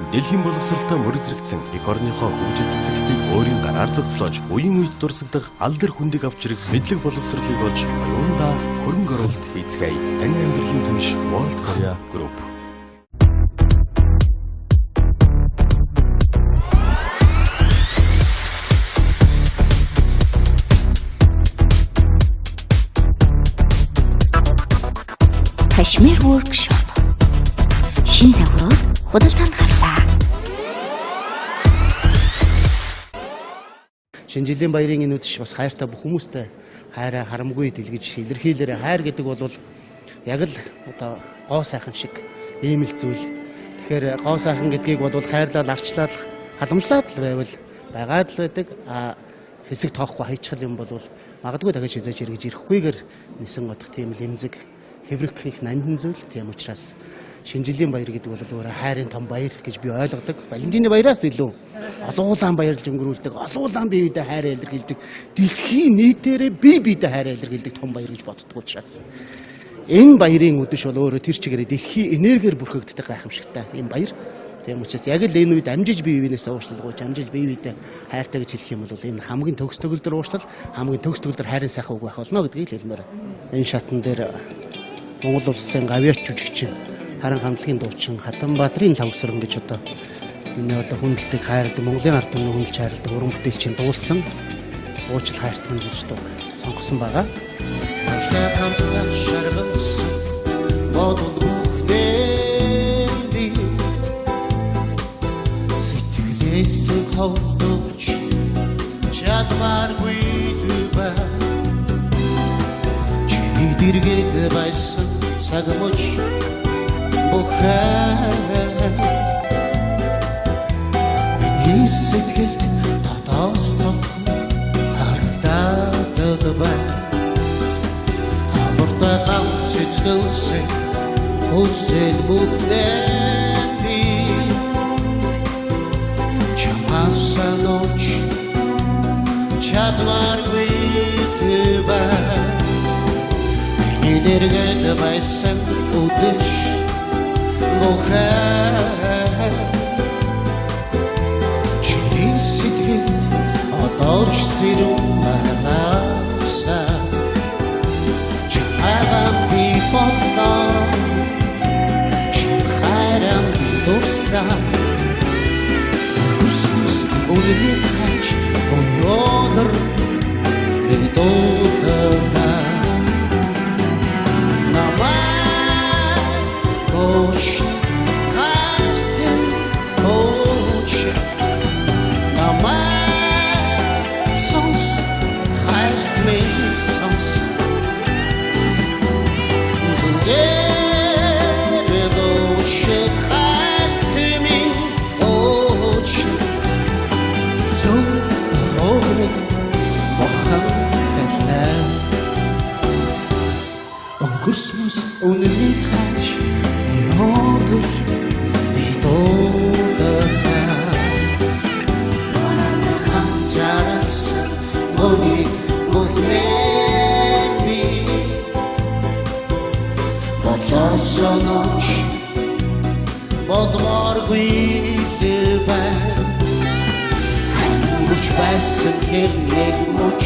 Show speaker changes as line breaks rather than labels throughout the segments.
Дэлхийн боловсролтой мөр зэрэгцэн эх орныхоо хөгжил цэцгэлтийг өөрийн гараар зохицлооч, үеийн үед дурсагдах алдар хүндийг авчрах мэдлэг боловсролыг олж оюундаа хөрөнгө оруулалт хийцгээе. Таны амьдралын түнш World Korea Group.
Кашмир workshop. Шин загварууд худалдаанд гарлаа.
Шинэ жилийн баярын энэ үдшиш бас хайртай бүх хүмүүстэй хайраа харамгүй дэлгэж илэрхийлээрэ. Хайр гэдэг бол яг л одоо гоо сайхан шиг ийм л зүйл. Тэгэхээр гоо сайхан гэдгийг бол хайрлал арчлал халамжлаад л байвал байгаад л байдаг. Хэсэг тоохгүй хайчхал юм бол магадгүй дахиж хизээж эргэж ирэхгүйгээр нисэн годох тийм л эмзэг хэврэх их нандин зүйл. Тийм учраас шинэ жилийн баяр гэдэг бол өөрөө хайрын том баяр гэж би ойлгодог. Валентины баяраас илүү олон улаан баярлж өнгөрүүлдэг, олон улаан бие биедээ хайраа илэрхийлдэг, дэлхийн нийтээрээ бие биедээ хайраа илэрхийлдэг том баяр гэж боддог учраас энэ баярын үдэш бол өөрөө тэр чигээрээ дэлхийн энергиэр бүрхэгддэг гайхамшигтай энэ баяр. Тийм учраас яг л энэ үед амжиж бие биенээсээ уучлалгүйж амжиж бие биедээ хайртай гэж хэлэх юм бол энэ хамгийн төгс төгөлдөр уучлал, хамгийн төгс төгөлдөр хайрын сайхан үг байх болно гэдгийг хэлмээр. Энэ шатн дээр Монгол улсын гавьяач жүжигчин Харан хамтлагийн дуучин Хатанбаатарын лавсран гэж одоо миний одоо хүндэлдэг хайрладаг Монголын ард түмний хүндэлж хайрладаг уран бүтээлчин дуулсан уучлал хайртай гэж дуу сонгосон байгаа.
Аштай хамтлаг шаргалсан бодол бүхнээ сэтгэлээс ховдож чадваргүй зүбэ чиний дэргэд байсан цагмож миний сэтгэлд дотоос тодхон харагдаад байна. Хавартай хамт цэцгэлсэн хүсэл бүхнээ чамаасаа нууч чадваргүй байна. Миний дэргэд байсан үдэш чиний сэтгэлд одооч сэрүүн манаса чамайгаа би бодлоо чин хайрам би дурслаа Christmas үнэний хач өнөөдөр би дуудаа Christmas үнэний хач өнөөдөр би дуудаа хацаарсан бони бүхнээ бодлосоноч бодморгүй байна хаймууч байсан тэр нэг мөч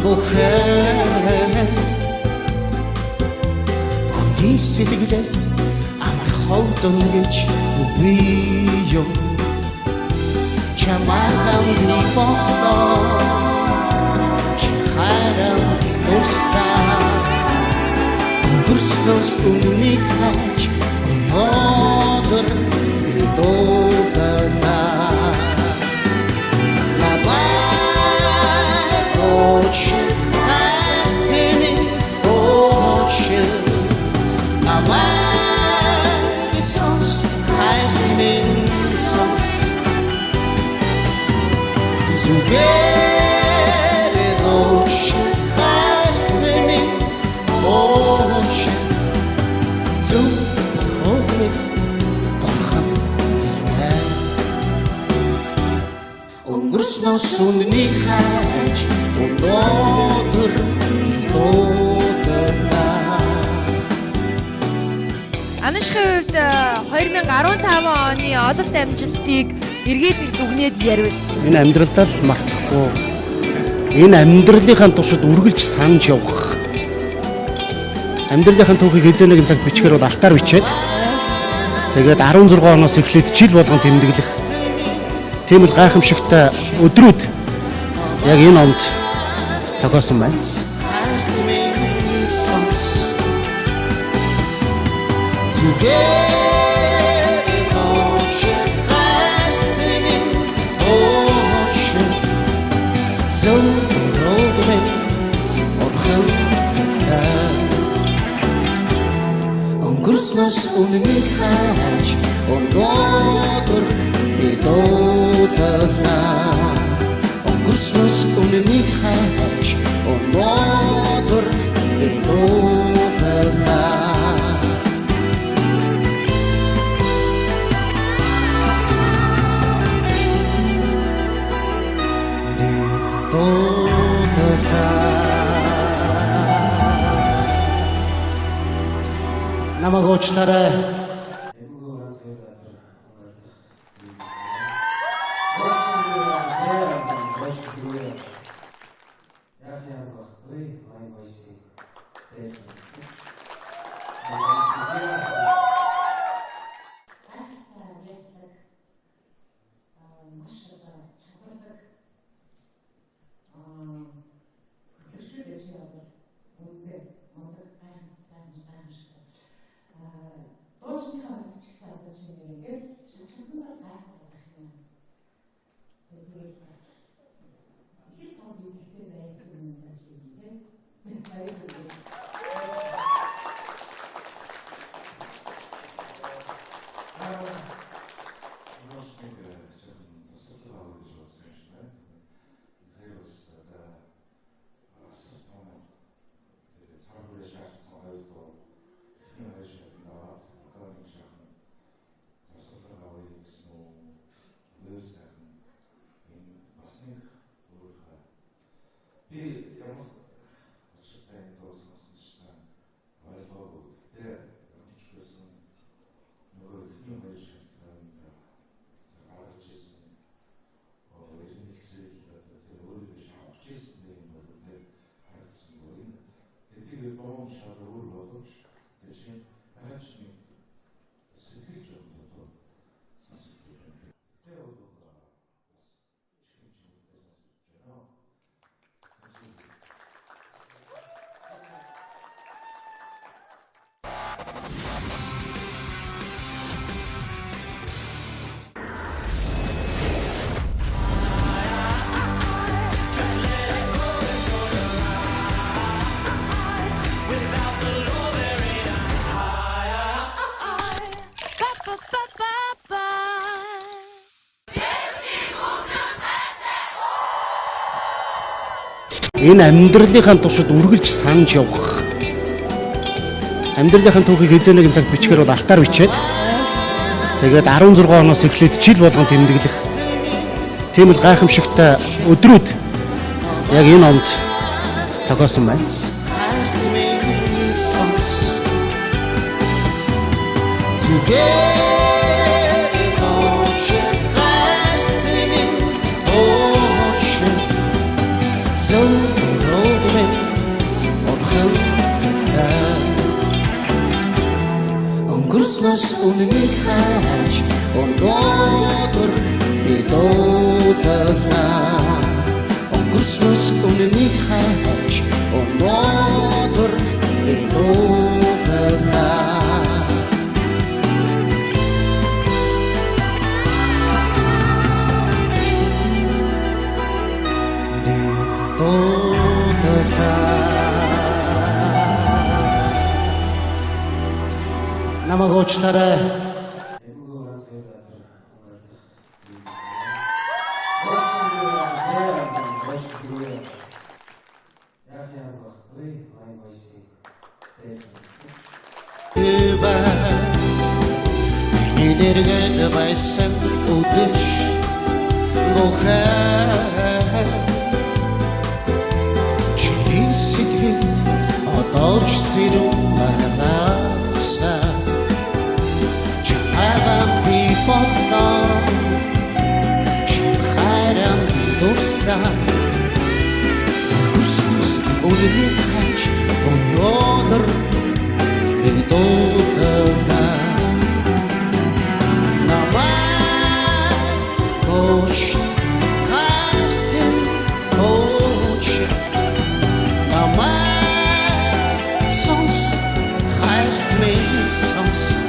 бүхэн сэтгэлээс амар холдон гэж үгүй юм чамайгаа би бодлоо чи хайрам дурстаа Christmas үнэний хач өнөөдөр би дуудаа Өнгөрснөөс үнэний хайж өнөөдөр дуудаа
тэгээд 2015 оны ололт амжилтыг эргээд нэг дүгнээд ярил.
Энэ амьдралдаа л мартахгүй. Энэ амьдралынхаа туршид үргэлж санаж явах. Амьдралынхаа түүхийг хизээ нэгэн цаг бичгээр бол алтаар бичээд тэгээд 16 оноос эхлээд жил болгон тэмдэглэх. Тийм л гайхамшигтай өдрүүд яг энэ онд тохиосон байна.
Өнгөрснөөс үнэнийг хайж өнөөдөр идууллаа. Өнгөрснөөс үнэнийг хайж өнөөдөр идууллаа. Намайг уучлаарай.
Дуушныхаа үед ч гэсэн одоо чинь ингээд шанчаатан гайхах юм. Тэгээд бас их том үедээ зайцсан юм байна шиг тийм. Баярлалаа.
Энэ амьдралынхаа туршид үргэлж санаж явах. Амьдралынхаа түүхийг хизээ нэгэн цаг бичгээр бол алтаар бичээд тэгээд 16 оноос эхлээд жил болгон тэмдэглэх. Тийм л гайхамшигтай өдрүүд яг энэ онд тохиосон байна.
Өнгөрснөөс үнэнийг хайж өнөөдөр идууллаа. Өнгөрснөөс үнэнийг хайж өнөөдөр идууллаа. Намайг уучлаарай. Энергээд байсан үдэш бохаа чи сэтгэл одоо ч сэрүүн манаса тусдаа Өнгөрснөөс үнэний хаач өнөөдөр би дуудаа Намайг коч хартын коч Намайг сонс хартын сонс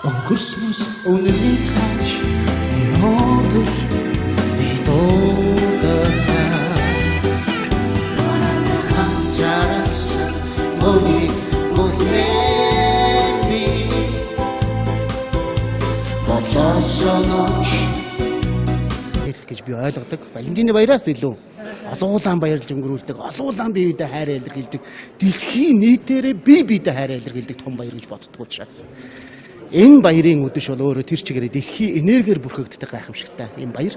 Өнгөрснөөс үнэний хаач өнөөдөр би дуудаа Ханцаарсан мони модмэми бодлосоноч
гэж би ойлгодог. Валентины баяраас илүү олон улаан баярлж өнгөрүүлдэг, олон улаан бие биедээ хайраа илэрхийлдэг, дэлхийн нийтээрээ бие биедээ хайраа илэрхийлдэг том баяр гэж боддог учраас энэ баярын үдэш бол өөрөө тэр чигээрээ дэлхийн энергиэр бүрхэгддэг гайхамшигтай энэ баяр.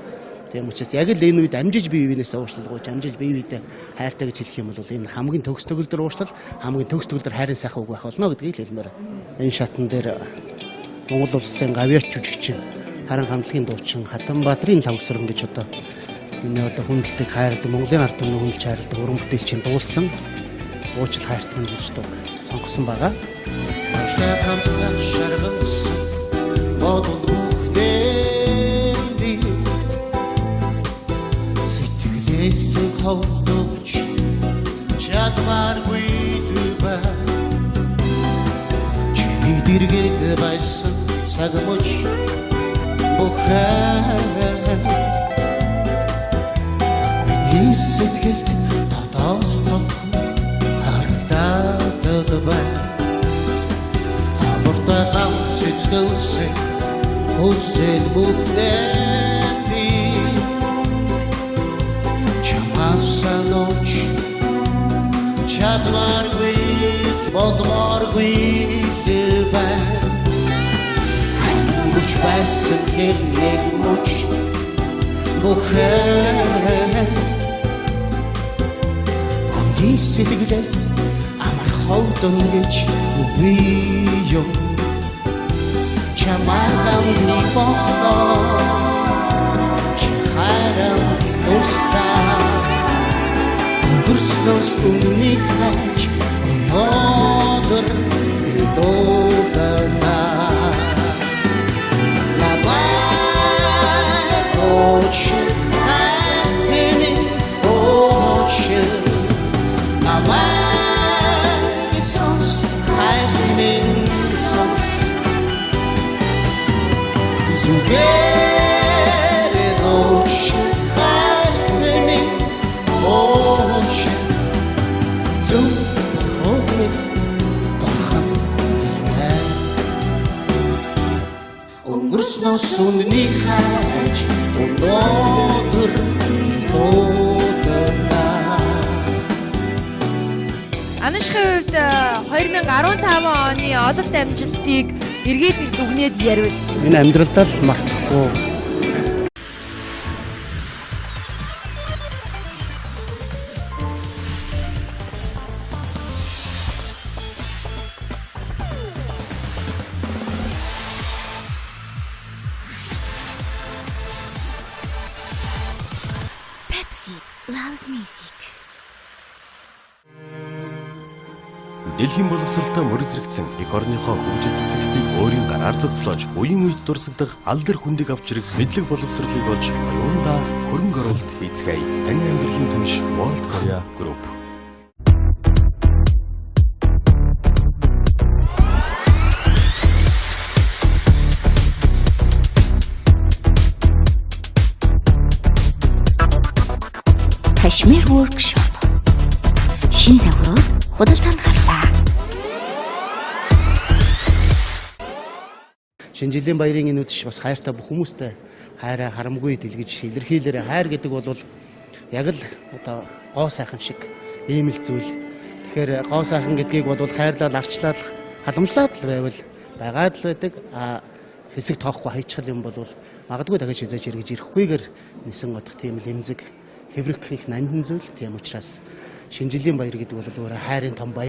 Тийм учраас яг л энэ үед амжиж бие биенээсээ уушлалгууж, амжиж бие биедээ хайртай гэж хэлэх юм бол энэ хамгийн төгс төгөлдөр уушлал, хамгийн төгс төгөлдөр хайрын сайхан үг байх болно гэдгийг хэлмээр. Энэ шатн дээр Монгол улсын гавьяач жүжигчин, харан хамтлагийн дуучин Хатанбаатарын лавсран гэж одоо энэ одоо хүндэлдэг хайрладаг Монголын ард түмний хүндэлж хайрладаг уран бүтээлчин дуулсан уучлал хайртай гэж дуу сонгосон байгаа.
Аштай хамтдаа шаргалсан бодол бүхнээ сэтгэлээсээ ховдож чадваргүй зүбэ чиний дэргэд байсан цагмож бухаа миний сэтгэлд дотоос тодхон харагдаад байна Аварта хамт цэцгэлсэн хүсэл бүхнээ чамаасаа нууч чадваргүй болморгүй байна Хүч байсан тэр нэг мөч бухаа Хүний сэтгэлээс амар холдон гэж би юм Чамайг би бодлоо чи харам дурстаа Өнгөрснөөс үнэний хаач өнөөдөр би дуудаа Өнгөрснөөс үнэний хаач өнөөдөр дуудаа
Анашхын хувьд 2015 оны ололт амжилтыг эргээд нэг дүгнээд ярил.
Энэ амьдралдаа л мартахгүй
Loves music.
Дэлхийн боловсролтой мөр зэрэгцэн эх орныхоо хөгжил цэцгэлтийг өөрийн гараар зогцлоож, уян үед дурсагдах алдар хүндийг авч ирэх мэдлэг боловсролыг олж, оюундаа хөрөнгө оруулалт хийцгээе. Таны амьдралын түнш World Korea Group.
Кашмир workshop. Шин загварууд худалдаанд гарлаа.
шинэ жилийн баярын энэ үдэш бас хайртай бүх хүмүүстэй хайраа харамгүй дэлгэж илэрхийлээрэ хайр гэдэг бол яг л одоо гоо сайхан шиг ийм л зүйл. Тэгэхээр гоо сайхан гэдгийг бол хайрлал арчлал халамжлаад л байвал байгаад л байдаг. хэсэг тоохгүй хайчхал юм бол магадгүй дахиж хязгаарч эргэж ирэхгүйгээр нисэн одох тийм л эмзэг хэврэх их нандин зүйл. Тийм учраас шинэ жилийн баяр гэдэг бол өөрөө хайрын том баяр.